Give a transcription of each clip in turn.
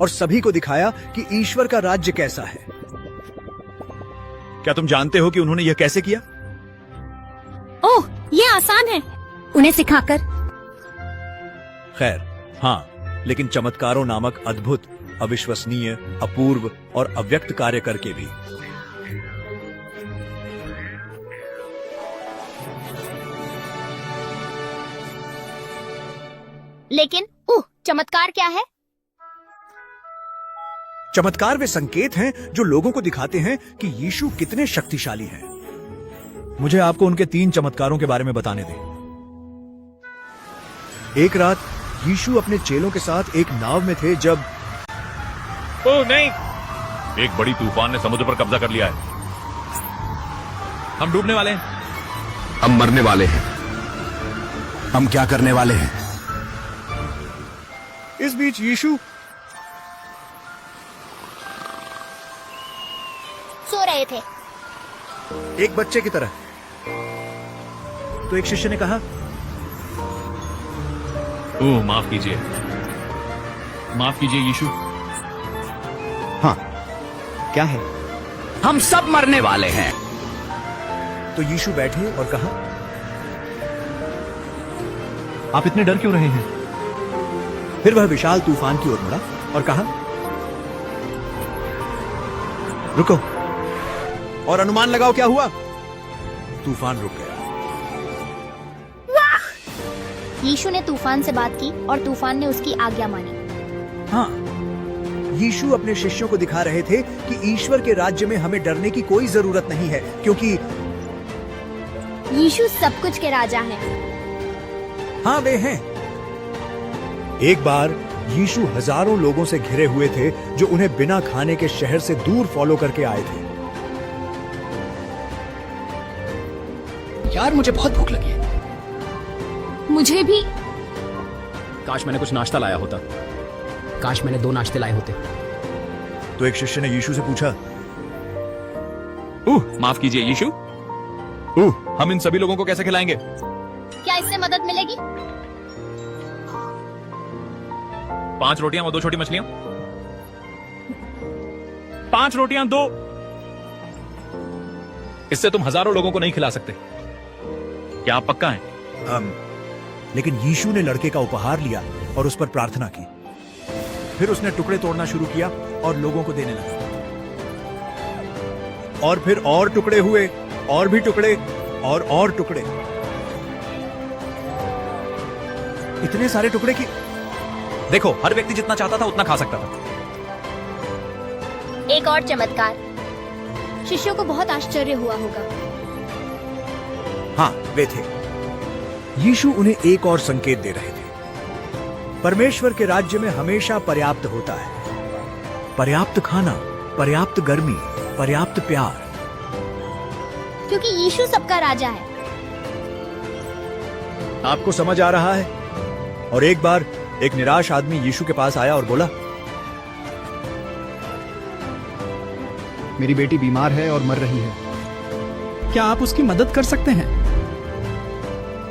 और सभी को दिखाया कि ईश्वर का राज्य कैसा है। क्या तुम जानते हो कि उन्होंने यह कैसे किया? ओह, ये आसान है, उन्हें सिखाकर। खैर, हाँ, लेकिन चमत्कारों नामक अद्भुत, अविश्वसनीय, अपूर्व और अव्यक्त कार्य करके भी। लेकिन चमत्कार क्या है? चमत्कार वे संकेत हैं जो लोगों को दिखाते हैं कि यीशु कितने शक्तिशाली हैं। मुझे आपको उनके 3 चमत्कारों के बारे में बताने दें। एक रात यीशु अपने चेलों के साथ एक नाव में थे जब ओह नहीं! एक बड़ी तूफान ने समुद्र पर कब्जा कर लिया है। हम डूबने वाले हैं। हम मरने वाले हैं। हम क्या करने वाले हैं? इस बीच यीशु सो रहे थे, एक बच्चे की तरह। तो एक शिष्य ने कहा, ओह माफ कीजिए, माफ कीजिए यीशु। हाँ, क्या है? हम सब मरने वाले हैं। तो यीशु बैठे और कहा, आप इतने डर क्यों रहे हैं? फिर वह विशाल तूफान की ओर मुड़ा और कहा, रुको और अनुमान लगाओ क्या हुआ। तूफान रुक गया। यीशु ने तूफान से बात की और तूफान ने उसकी आज्ञा मानी। हाँ, यीशु अपने शिष्यों को दिखा रहे थे कि ईश्वर के राज्य में हमें डरने की कोई जरूरत नहीं है, क्योंकि यीशु सब कुछ के राजा हैं। हाँ, वे हैं। एक बार यीशु हजारों लोगों से घिरे हुए थे जो उन्हें बिना खाने के शहर से दूर फॉलो करके आए थे। यार, मुझे बहुत भूख लगी है। मुझे भी। काश मैंने कुछ नाश्ता लाया होता। काश मैंने 2 नाश्ते लाए होते। तो एक शिष्य ने यीशु से पूछा, माफ कीजिए यीशु, हम इन सभी लोगों को कैसे खिलाएंगे? क्या इससे मदद मिलेगी? 5 रोटियां और 2 छोटी मछलियां। 5 रोटियां 2। इससे तुम हजारों लोगों को नहीं खिला सकते। क्या आप पक्का हैं? लेकिन यीशु ने लड़के का उपहार लिया और उस पर प्रार्थना की। फिर उसने टुकड़े तोड़ना शुरू किया और लोगों को देने लगा। और फिर और टुकड़े हुए, और भी टुकड़े, और टुकड़े। इतने सारे टुकड़े कि देखो, हर व्यक्ति जितना चाहता था उतना खा सकता था। एक और चमत्कार। शिष्यों को बहुत आश्चर्य हुआ होगा। हाँ, वे थे। यीशु उन्हें एक और संकेत दे रहे थे। परमेश्वर के राज्य में हमेशा पर्याप्त होता है। पर्याप्त खाना, पर्याप्त गर्मी, पर्याप्त प्यार। क्योंकि यीशु सबका राजा है। आपको समझ आ रहा है? और एक बार एक निराश आदमी यीशु के पास आया और बोला, मेरी बेटी बीमार है और मर रही है। क्या आप उसकी मदद कर सकते हैं?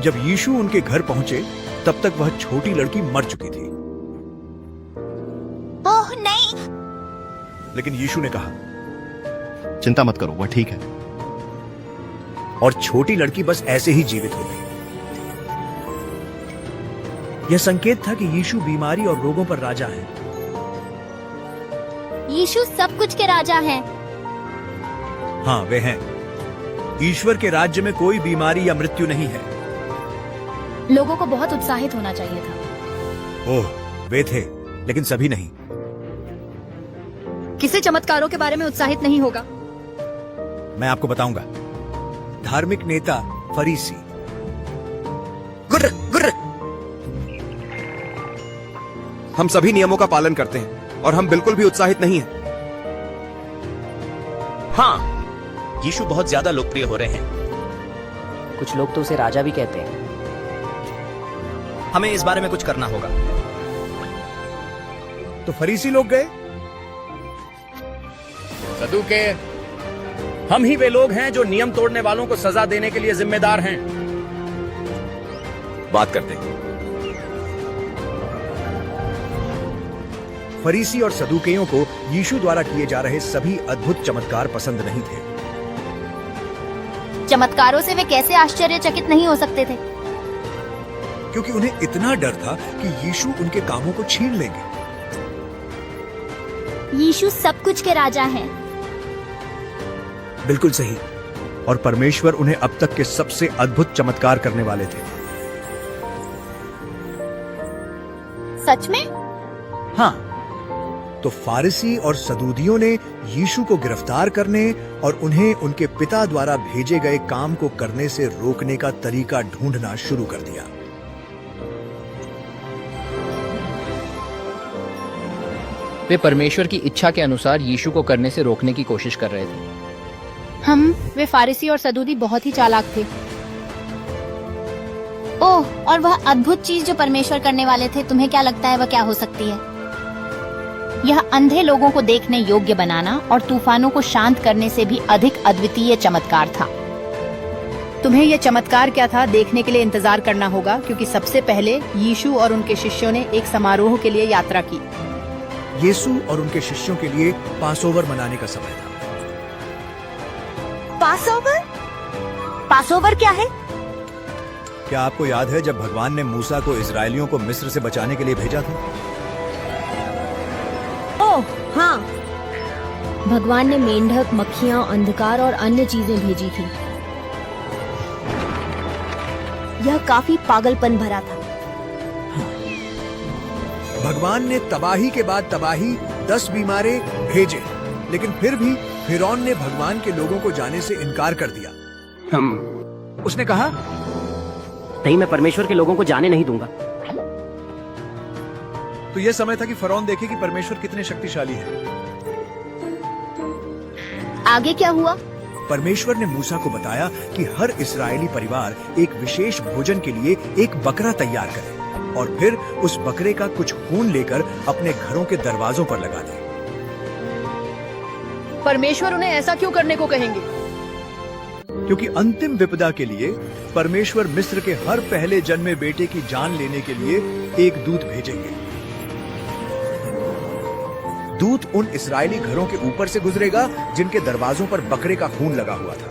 जब यीशु उनके घर पहुंचे तब तक वह छोटी लड़की मर चुकी थी। ओह नहीं! लेकिन यीशु ने कहा, चिंता मत करो, वह ठीक है। और छोटी लड़की बस ऐसे ही जीवित हो गई। यह संकेत था कि यीशु बीमारी और रोगों पर राजा है। यीशु सब कुछ के राजा हैं। हाँ, वे हैं। ईश्वर के राज्य में कोई बीमारी या मृत्यु नहीं है। लोगों को बहुत उत्साहित होना चाहिए था। ओह, वे थे, लेकिन सभी नहीं। किसे चमत्कारों के बारे में उत्साहित नहीं होगा? मैं आपको बताऊंगा। धार्मिक नेता फरीसी। गुर्र गुर्र। हम सभी नियमों का पालन करते हैं और हम बिल्कुल भी उत्साहित नहीं हैं। हाँ, यीशु बहुत ज्यादा लोकप्रिय हो रहे हैं। कुछ लोग तो उसे राजा भी कहते हैं। हमें इस बारे में कुछ करना होगा। तो फरीसी लोग गए। सदूके, हम ही वे लोग हैं जो नियम तोड़ने वालों को सजा देने के लिए जिम्मेदार हैं। बात करते हैं। फरीसी और सदुकेयों को यीशु द्वारा किए जा रहे सभी अद्भुत चमत्कार पसंद नहीं थे, चमत्कारों से वे कैसे आश्चर्यचकित नहीं हो सकते थे? क्योंकि उन्हें इतना डर था कि यीशु उनके कामों को छीन लेंगे। यीशु सब कुछ के राजा हैं। बिल्कुल सही। और परमेश्वर उन्हें अब तक के सबसे अद्भुत चमत्कार करने वाले थे। सच में? हाँ। तो फारिसी और सदूदियों ने यीशु को गिरफ्तार करने और उन्हें उनके पिता द्वारा भेजे गए काम को करने से रोकने का तरीका ढूंढना शुरू कर दिया। वे परमेश्वर की इच्छा के अनुसार यीशु को करने से रोकने की कोशिश कर रहे थे। वे फारिसी और सदूदी बहुत ही चालाक थे। ओह, और वह अद्भुत चीज जो परमेश्वर करने वाले थे, तुम्हें क्या लगता है वह क्या हो सकती है? यह अंधे लोगों को देखने योग्य बनाना और तूफानों को शांत करने से भी अधिक अद्वितीय चमत्कार था। तुम्हें यह चमत्कार क्या था देखने के लिए इंतजार करना होगा, क्योंकि सबसे पहले यीशु और उनके शिष्यों ने एक समारोह के लिए यात्रा की। यीशु और उनके शिष्यों के लिए पासओवर मनाने का समय था। पासओवर? पासओवर क्या है? क्या आपको याद है जब भगवान ने मूसा को इजरायलियों को मिस्र से बचाने के लिए भेजा था? ओह हाँ, भगवान ने मेंढक, मक्खियां, अंधकार और अन्य चीजें भेजी थी। यह काफी पागलपन भरा था। भगवान ने तबाही के बाद तबाही, 10 बीमारे भेजे, लेकिन फिर भी फिरौन ने भगवान के लोगों को जाने से इनकार कर दिया। उसने कहा, नहीं, मैं परमेश्वर के लोगों को जाने नहीं दूंगा। तो यह समय था कि फिरौन देखे कि परमेश्वर कितने शक्तिशाली है। आगे क्या हुआ? परमेश्वर ने मूसा को बताया कि हर इस्राएली परिवार एक विशेष भोजन के लिए एक बकरा तैयार करे और फिर उस बकरे का कुछ खून लेकर अपने घरों के दरवाजों पर लगा दे। परमेश्वर उन्हें ऐसा क्यों करने को कहेंगे? क्योंकि अंतिम विपदा के लिए परमेश्वर मिस्र के हर पहले जन्मे बेटे की जान लेने के लिए एक दूत भेजेंगे। दूत उन इस्राएली घरों के ऊपर से गुजरेगा जिनके दरवाजों पर बकरे का खून लगा हुआ था।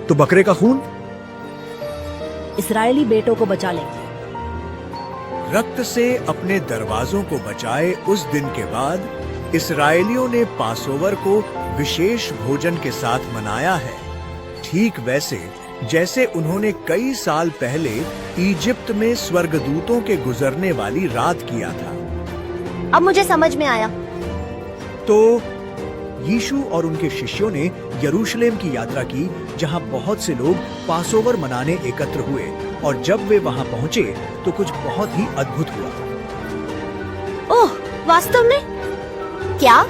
तो बकरे का खून इस्राएली बेटों को बचा लेंगे। रक्त से अपने दरवाजों को बचाए उस दिन के बाद इस्राएलियों ने पासओवर को विशेष भोजन के साथ मनाया है, ठीक वैसे जैसे उन्होंने कई साल पहले इजिप्ट में स्वर्गदूतों के गुजरने वाली रात किया था। अब मुझे समझ में आया। तो यीशु और उनके शिष्यों ने यरूशलेम की यात्रा की, जहां बहुत से लोग पासओवर मनाने एकत्र हुए, और जब वे वहां पहुंचे तो कुछ बहुत ही अद्भुत हुआ। ओह, वास्तव में? क्या?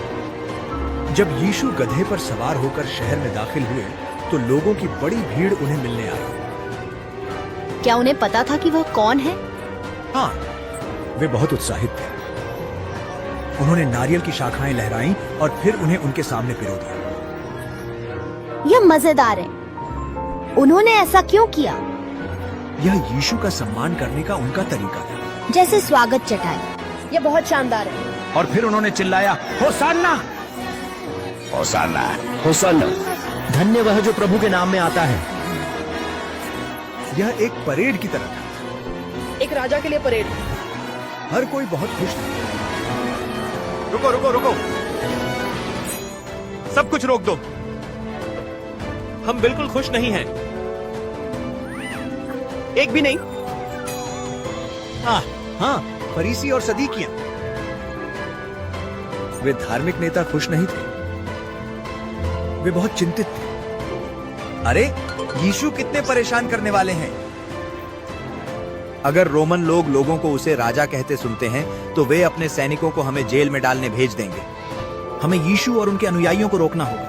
जब यीशु गधे पर सवार होकर शहर में दाखिल हुए तो लोगों की बड़ी भीड़ उन्हें मिलने आई। क्या उन्हें पता था कि वह कौन है? हाँ, वे बहुत उत्साहित थे। उन्होंने नारियल की शाखाएं लहराईं और फिर उन्हें उनके सामने पिरो दिया। यह मजेदार है। उन्होंने ऐसा क्यों किया? यह यीशु का सम्मान करने का उनका तरीका था। जैसे स्वागत चटाई। यह बहुत शानदार है। और फिर उन्होंने चिल्लाया, होसाना, होसाना, होसाना। धन्य वह जो प्रभु के नाम में आता है। यह एक परेड की तरह था। एक राजा के लिए परेड। हर कोई बहुत खुश था। रुको रुको रुको, सब कुछ रोक दो। हम बिल्कुल खुश नहीं हैं। एक भी नहीं। हाँ, फरीसी और सदीकियां। वे धार्मिक नेता खुश नहीं थे। वे बहुत चिंतित थे। अरे, यीशु कितने परेशान करने वाले हैं। अगर रोमन लोग लोगों को उसे राजा कहते सुनते हैं तो वे अपने सैनिकों को हमें जेल में डालने भेज देंगे। हमें यीशु और उनके अनुयायियों को रोकना होगा।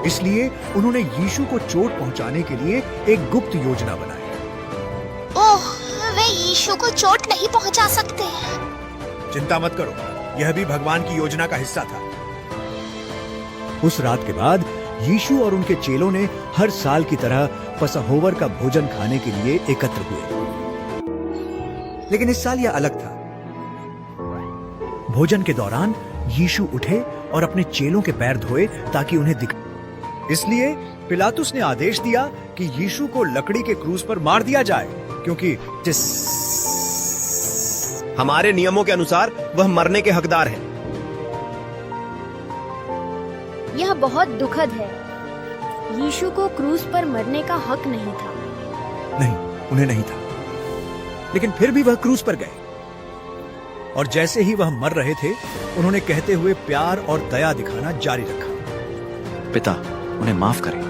इसलिए उन्होंने यीशु को चोट पहुंचाने के लिए एक गुप्त योजना बनाई। ओह, वे यीशु को चोट नहीं पहुंचा सकते। चिंता मत करो, यह भी भगवान की योजना का हिस्सा था। उस रात के बाद यीशु और उनके चेलों ने हर साल की तरह पसहोवर का भोजन खाने के लिए एकत्र हुए। लेकिन इस साल यह अलग था। भोजन के दौरान यीशु उठे और अपने चेलों के पैर धोए ताकि उन्हें दिख। इसलिए पिलातुस ने आदेश दिया कि यीशु को लकड़ी के क्रूस पर मार दिया जाए, क्योंकि हमारे नियमों के अनुसार वह मरने के हकदार हैं। यह बहुत दुखद है। यीशु को क्रूस पर मरने का हक नहीं था। नहीं, उन्हें नहीं था, लेकिन फिर भी वह क्रूस पर गए। और जैसे ही वह मर रहे थे, उन्होंने कहते हुए प्यार और दया दिखाना जारी रखा। पिता, उन्हें माफ करें,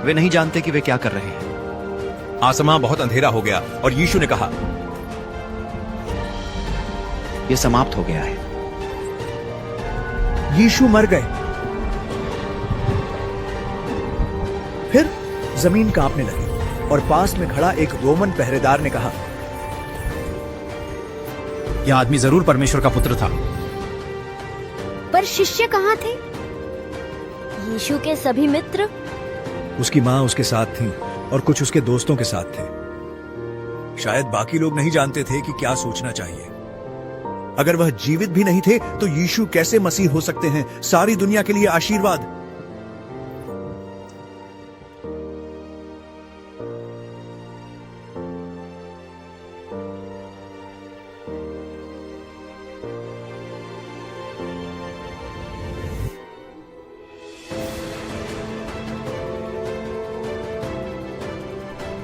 वे नहीं जानते कि वे क्या कर रहे हैं। आसमां बहुत अंधेरा हो गया और यीशु ने कहा, यह समाप्त हो गया है। यीशु मर गए। फिर जमीन कांपने लगी और पास में खड़ा एक रोमन पहरेदार ने कहा, यह आदमी जरूर परमेश्वर का पुत्र था। पर शिष्य कहाँ थे? यीशु के सभी मित्र? उसकी मां उसके साथ थी और कुछ उसके दोस्तों के साथ थे। शायद बाकी लोग नहीं जानते थे कि क्या सोचना चाहिए। अगर वह जीवित भी नहीं थे तो यीशु कैसे मसीह हो सकते हैं? सारी दुनिया के लिए आशीर्वाद।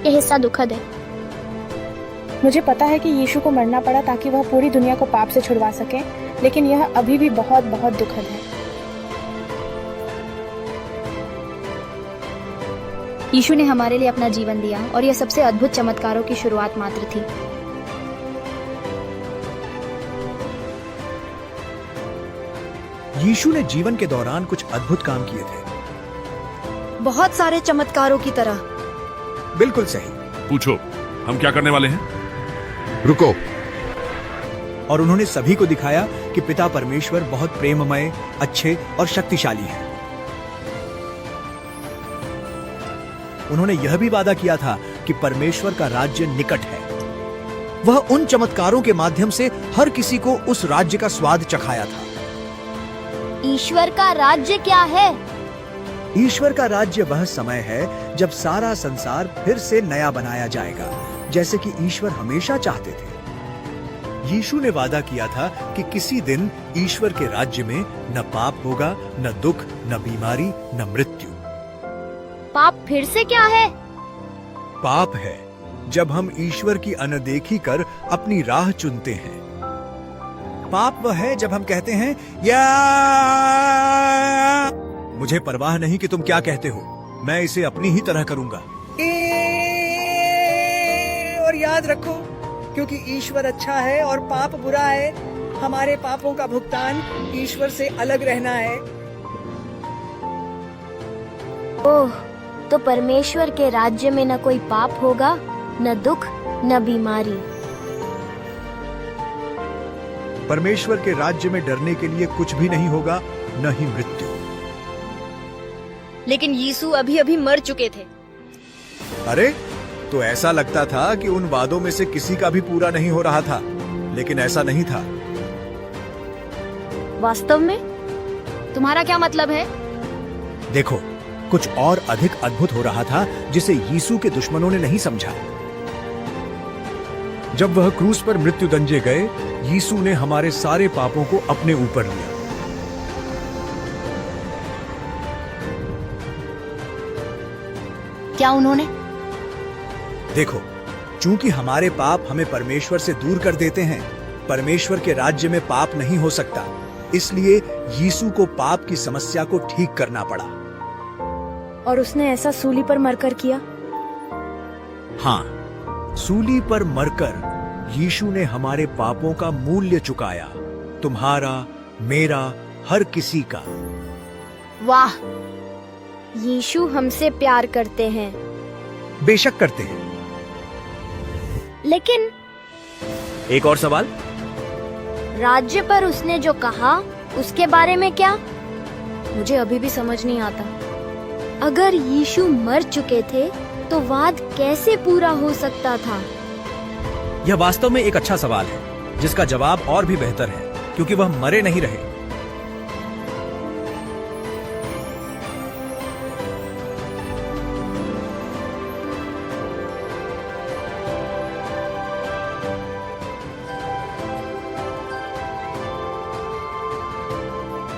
यह हिस्सा दुखद है। मुझे पता है कि यीशु को मरना पड़ा ताकि वह पूरी दुनिया को पाप से छुड़वा सके, लेकिन यह अभी भी बहुत बहुत दुखद है। यीशु ने हमारे लिए अपना जीवन दिया और यह सबसे अद्भुत चमत्कारों की शुरुआत मात्र थी। यीशु ने जीवन के दौरान कुछ अद्भुत काम किए थे। बहुत सारे चमत्कारों की तरह। बिल्कुल सही। पूछो, हम क्या करने वाले हैं? रुको। और उन्होंने सभी को दिखाया कि पिता परमेश्वर बहुत प्रेममय, अच्छे और शक्तिशाली हैं। उन्होंने यह भी वादा किया था कि परमेश्वर का राज्य निकट है। वह उन चमत्कारों के माध्यम से हर किसी को उस राज्य का स्वाद चखाया था। ईश्वर का राज्य क्या है? ईश्वर का राज्य वह समय है जब सारा संसार फिर से नया बनाया जाएगा, जैसे कि ईश्वर हमेशा चाहते थे। यीशु ने वादा किया था कि किसी दिन ईश्वर के राज्य में न पाप होगा, न दुख, न बीमारी, न मृत्यु। पाप फिर से क्या है? पाप है जब हम ईश्वर की अनदेखी कर अपनी राह चुनते हैं। पाप वह है जब हम कहते हैं या मुझे परवाह नहीं कि तुम क्या कहते हो, मैं इसे अपनी ही तरह करूंगा। और याद रखो, क्योंकि ईश्वर अच्छा है और पाप बुरा है, हमारे पापों का भुगतान ईश्वर से अलग रहना है। ओह, तो परमेश्वर के राज्य में न कोई पाप होगा, न दुख, न बीमारी। परमेश्वर के राज्य में डरने के लिए कुछ भी नहीं होगा, न ही मृत्यु। लेकिन यीशु अभी अभी मर चुके थे। अरे, तो ऐसा लगता था कि उन वादों में से किसी का भी पूरा नहीं हो रहा था, लेकिन ऐसा नहीं था। वास्तव में? तुम्हारा क्या मतलब है? देखो, कुछ और अधिक अद्भुत हो रहा था जिसे यीशु के दुश्मनों ने नहीं समझा। जब वह क्रूस पर मृत्यु दंजे गए, यीशु ने हमारे सारे पापों को अपने ऊपर लिया। क्या उन्होंने? देखो, चूंकि हमारे पाप हमें परमेश्वर से दूर कर देते हैं, परमेश्वर के राज्य में पाप नहीं हो सकता, इसलिए यीशु को पाप की समस्या को ठीक करना पड़ा। और उसने ऐसा सूली पर मरकर किया। हाँ, सूली पर मरकर यीशु ने हमारे पापों का मूल्य चुकाया, तुम्हारा, मेरा, हर किसी का। वाह, यीशु हमसे प्यार करते हैं। बेशक करते हैं। लेकिन एक और सवाल, राज्य पर उसने जो कहा उसके बारे में क्या? मुझे अभी भी समझ नहीं आता। अगर यीशु मर चुके थे तो वाद कैसे पूरा हो सकता था? यह वास्तव में एक अच्छा सवाल है जिसका जवाब और भी बेहतर है, क्योंकि वह मरे नहीं रहे।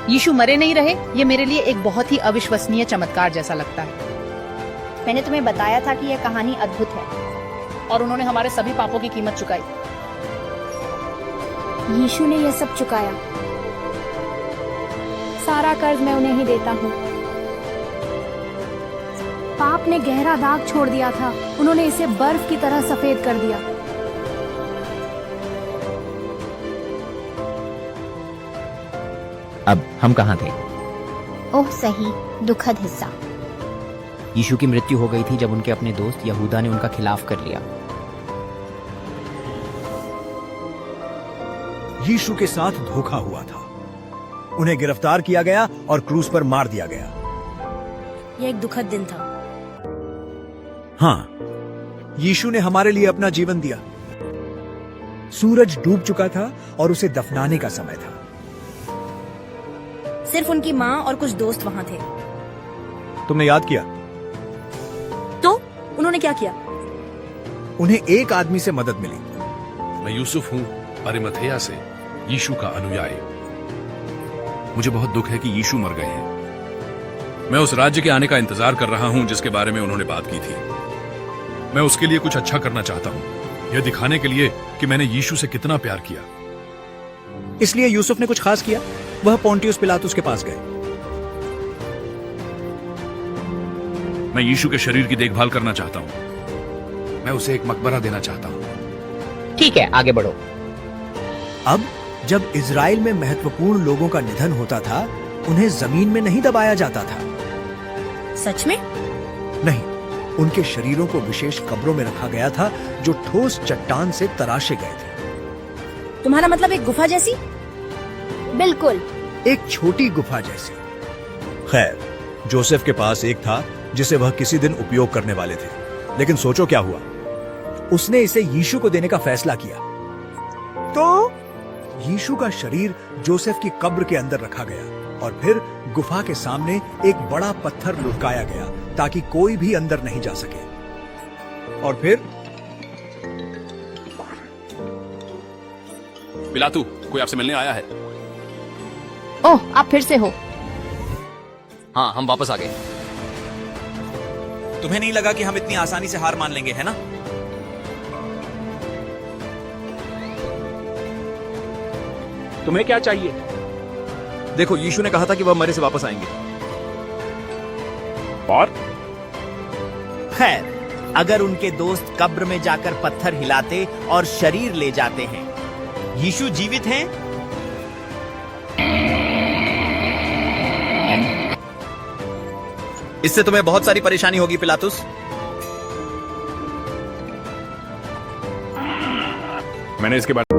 यीशु मरे नहीं रहे, ये मेरे लिए एक बहुत ही अविश्वसनीय चमत्कार जैसा लगता है। मैंने तुम्हें बताया था कि यह कहानी अद्भुत है और उन्होंने हमारे सभी पापों की कीमत चुकाई। यीशु ने यह सब चुकाया। सारा कर्ज मैं उन्हें ही देता हूँ। पाप ने गहरा दाग छोड़ दिया था, उन्होंने इसे बर्फ की तरह सफेद कर दिया। अब हम कहाँ थे? ओह सही, दुखद हिस्सा। यीशु की मृत्यु हो गई थी जब उनके अपने दोस्त यहूदा ने उनका खिलाफ कर लिया। यीशु के साथ धोखा हुआ था। उन्हें गिरफ्तार किया गया और क्रूस पर मार दिया गया। यह एक दुखद दिन था। हाँ, यीशु ने हमारे लिए अपना जीवन दिया। सूरज डूब चुका था और उसे दफनाने का समय था। सिर्फ उनकी माँ और कुछ दोस्त वहाँ थे। तुमने याद किया? तो उन्होंने क्या किया? उन्हें एक आदमी से मदद मिली। मैं यूसुफ हूँ, अरिमथैया से, यीशु का अनुयायी। मुझे बहुत दुख है कि यीशु मर गए हैं। मैं उस राज्य के आने का इंतजार कर रहा हूँ जिसके बारे में उन्होंने बात की थी। मैं उसके लिए कुछ अच्छा करना चाहता हूँ, यह दिखाने के लिए कि मैंने यीशु से कितना प्यार किया। इसलिए यूसुफ ने कुछ खास किया। वह पोंटियुस पिलातुस के पास गए। मैं यीशु के शरीर की देखभाल करना चाहता हूँ। मैं उसे एक मकबरा देना चाहता हूँ। ठीक है, आगे बढ़ो। अब जब इजराइल में महत्वपूर्ण लोगों का निधन होता था, उन्हें जमीन में नहीं दबाया जाता था। सच में? नहीं, उनके शरीरों को विशेष कब्रों में रखा गया था जो ठोस चट्टान से तराशे गए थे। तुम्हारा मतलब एक गुफा जैसी? बिल्कुल, एक छोटी गुफा जैसी। खैर, जोसेफ के पास एक था जिसे वह किसी दिन उपयोग करने वाले थे, लेकिन सोचो क्या हुआ। उसने इसे यीशु को देने का फैसला किया। तो यीशु का शरीर जोसेफ की कब्र के अंदर रखा गया और फिर गुफा के सामने एक बड़ा पत्थर लुढ़काया गया ताकि कोई भी अंदर नहीं जा सके। और फिर पिलातू, कोई आपसे मिलने आया है। ओह, आप फिर से हो। हाँ, हम वापस आ गए। तुम्हें नहीं लगा कि हम इतनी आसानी से हार मान लेंगे, है ना? तुम्हें क्या चाहिए? देखो, यीशु ने कहा था कि वह मरे से वापस आएंगे। और खैर, अगर उनके दोस्त कब्र में जाकर पत्थर हिलाते और शरीर ले जाते हैं, यीशु जीवित हैं? इससे तुम्हें बहुत सारी परेशानी होगी पिलातुस। मैंने इसके बारे